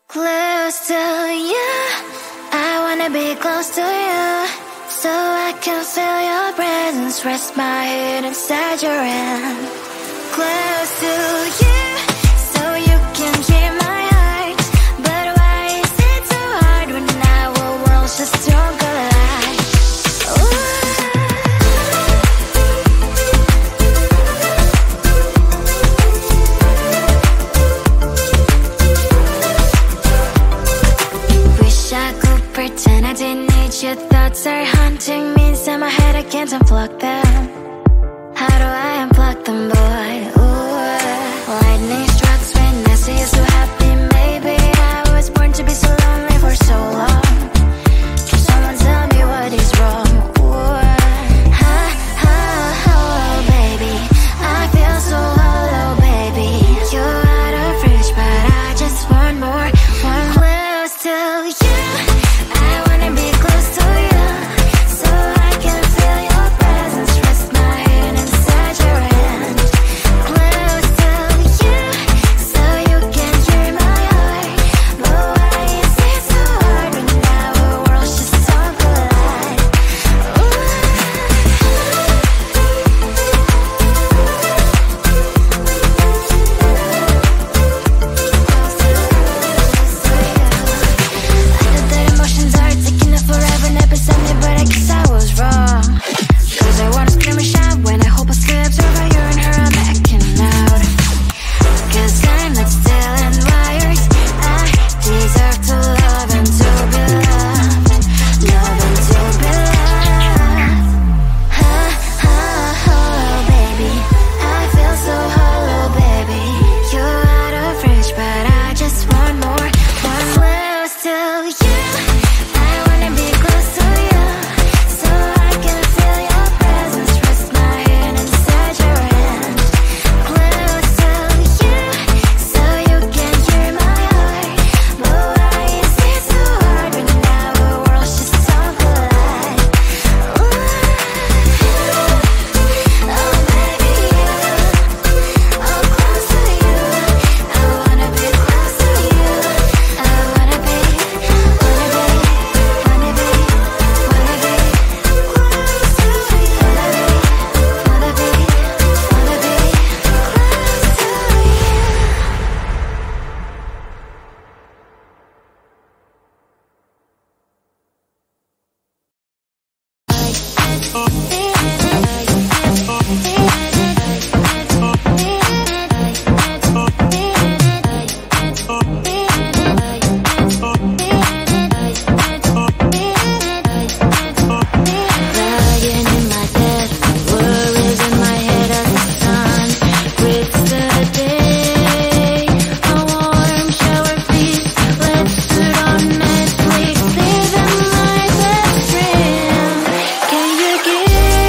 Close to you, I wanna be close to you, so I can feel your presence, rest my head inside your hand. Close to you, so you can hear my heart, but why is it so hard when our worlds just don't collide? Wish I could pretend I didn't need your thoughts are haunting me inside my head, I can't unplug them. How do I unplug them, boy? Ooh, lightning strikes when I see you so happy. Maybe I was born to be so lonely for so long. Can someone tell me what is wrong? Ooh, oh, baby, I feel so hollow, baby. You're out of reach, but I just want more, one close to you. I wanna be close to you, so I can feel your presence, rest my head inside your hand. Close to you, so you can hear my heart, but why is it so hard when our worlds just don't collide? I thought that emotions are taking up forever, never beside me, but I guess I was wrong. Cause I wanna scream and shout when I hope I still observe how you and her are backing out. Cause I'm not still in wires, I deserve to love and to be loved, love and to be loved. Oh, baby, I feel so hollow, baby. You're out of reach, but I just want more, one close to you. I wanna be close to you, so I can feel your presence, rest my head inside your hand. Close to you, so you can hear my heart, but why is it so hard when our worlds just don't collide? Oh, baby, oh, close to you. I wanna be close to you. I wanna be close to you. Lying in my bed, worries in my head as the sun breaks the day. A warm shower, please. Let's put on Netflix, live in my best dream. Can you give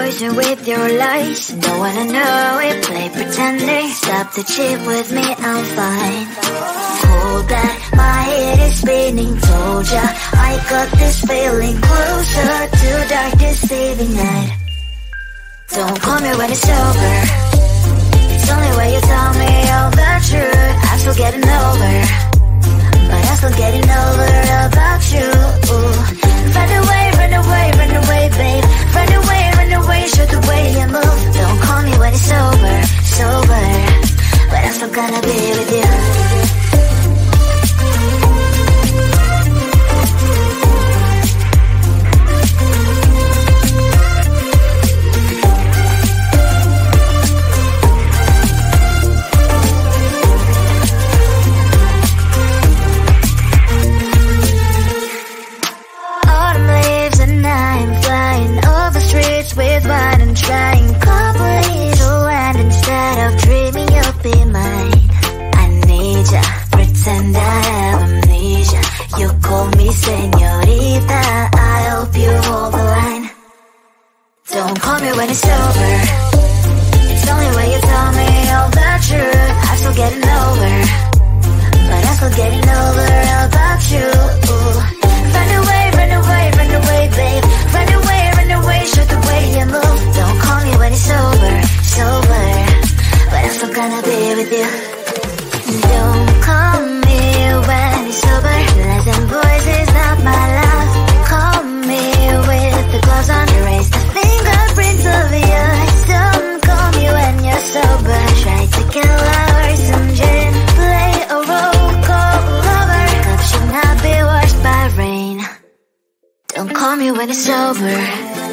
poison with your lies. Don't wanna know it, play pretending. Stop the cheat with me, I'm fine. Hold that, my head is spinning. Told ya, I got this feeling. Closer to dark deceiving night. Don't call me when it's over. It's only when you tell me all the truth. I'm still getting over, but I'm still getting over about you. Run away, run away, run away, babe. Run away, show the way you move. Don't call me when it's over, sober, but I'm still gonna be with you. With wine and trying coffee to land instead of dreaming you'll be mine. I need ya, pretend I have amnesia. You call me señorita, I hope you hold the line. Don't call me when it's over. It's only when you tell me all the truth. I'm still getting over, but I'm still getting over about you. Run away, run away, run away, babe. Run away, show the way you move. Don't call me when it's over, sober, but I'm still gonna be with you. Don't call me when it's sober. Listen, boys is not my love. Call me with the gloves on. Erase the fingerprints of yours. Don't call me when you're sober. Try to kill hours, some gin, play a role, call lover. Cup should not be washed by rain. Don't call me when it's over.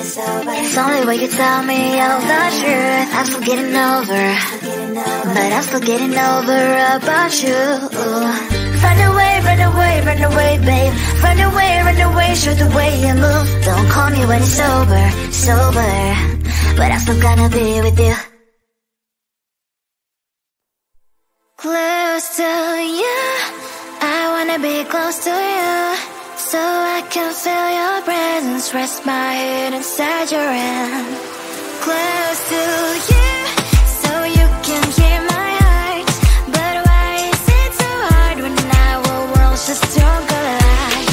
It's only when you tell me all the truth. I'm still getting over, but I'm still getting over about you. Run away, run away, run away, babe. Run away, show the way you move. Don't call me when it's over, sober, but I'm still gonna be with you. Close to you, I wanna be close to you, so I can feel your presence. Rest my head inside your hand. Close to you, so you can hear my heart. But why is it so hard when our worlds just don't collide?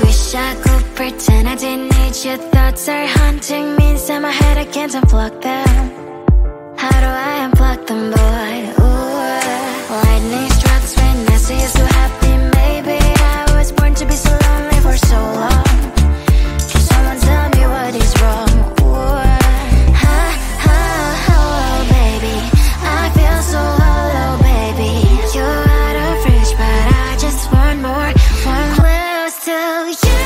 Wish I could pretend I didn't need your thoughts are haunting me inside my head. I can't unplug them. How do I unplug them, boy? Ooh, lightning strikes when I see you so happy. Maybe I was born to be so lonely for so long. Can someone tell me what is wrong? Ooh, oh, baby, I feel so hollow, baby. You're out of reach, but I just want more. One close to you,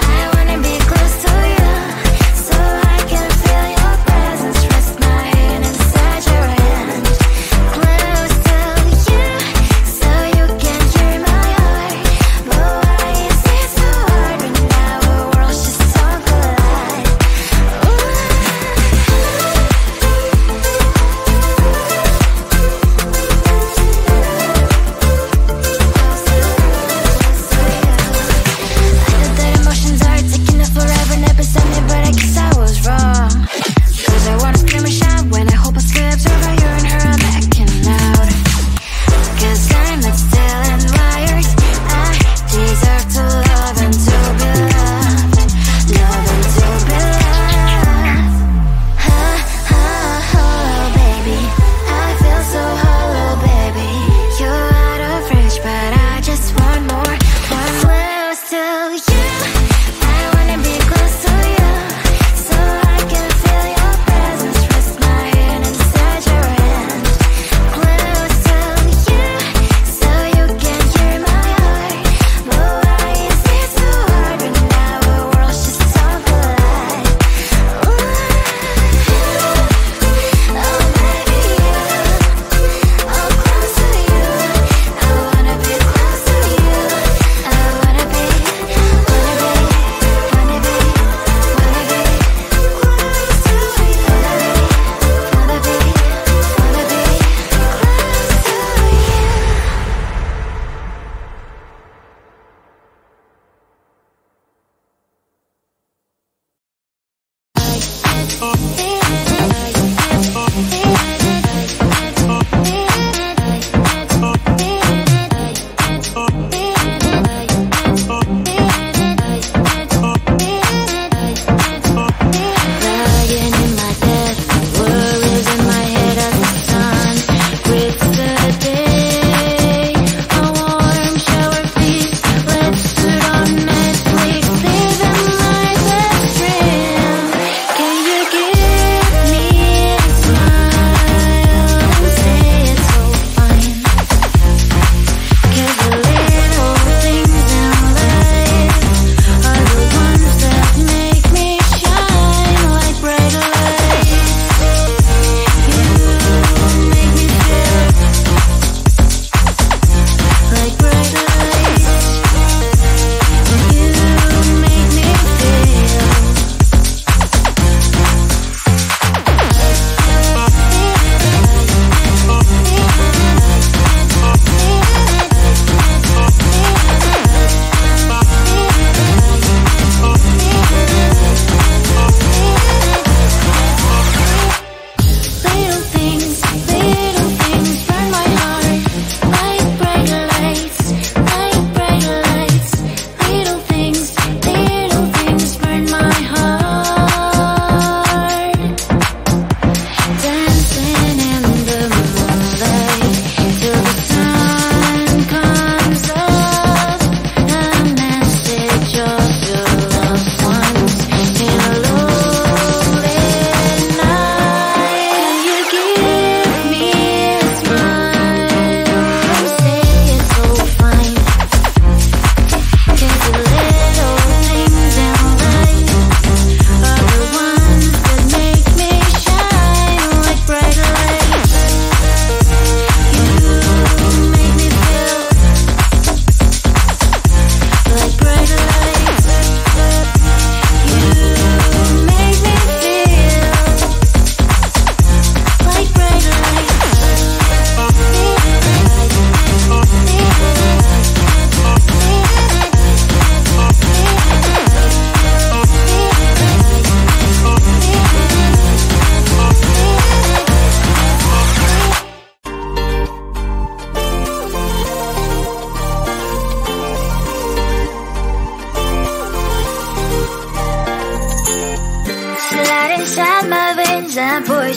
I wanna be close to you, so I can feel your presence. Rest my head inside your hand. Close to you, so you can hear my heart. But why is it so hard when our worlds just don't collide? I know that emotions are taking up forever, never send me, but I guess I was wrong. Cause I wanna scream and shout when I hope I slipped over you and her, I'm acting out. Cause I'm not still and wired. I deserve to love and to be loved. Love and to be loved. Oh, baby, I feel so hollow, baby. You're out of reach, but I just want more. One close to you, I wanna be close to you, so I can feel your presence. Rest my head inside your hand. Close to you, so you can hear my heart. But why is it so hard when our worlds just don't collide? Oh, baby, oh, close to you. I wanna be close to you. I wanna be, wanna be, wanna be.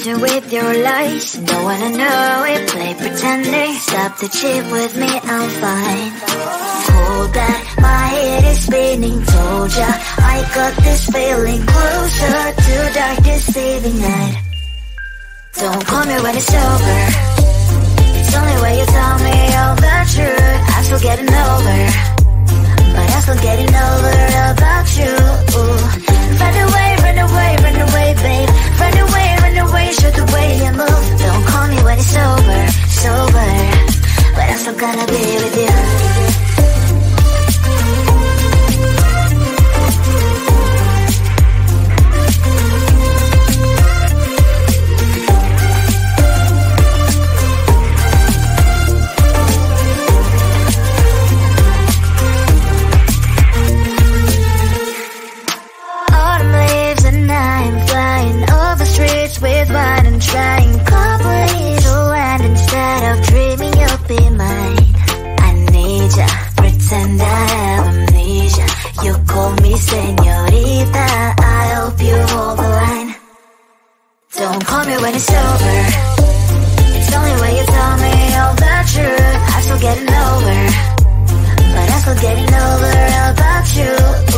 losing with your lies. Don't wanna know it, play pretending. Stop the cheat with me, I'm fine. Hold that, my head is spinning. Told ya, I got this feeling. Closer to dark deceiving night. Don't call me when it's over. It's only when you tell me all the truth. I'm still getting over, but I'm still getting over about you. Run away, run away, run away, babe. Run away, show the way you move. Don't call me when it's over, sober, but I'm still gonna be with you. With wine and trying company to land instead of dreaming you'll be mine. I need ya, pretend I have amnesia. You call me señorita, I hope you hold the line. Don't call me when it's over. It's only when you tell me all the truth. I'm still getting over, but I'm still getting over about you.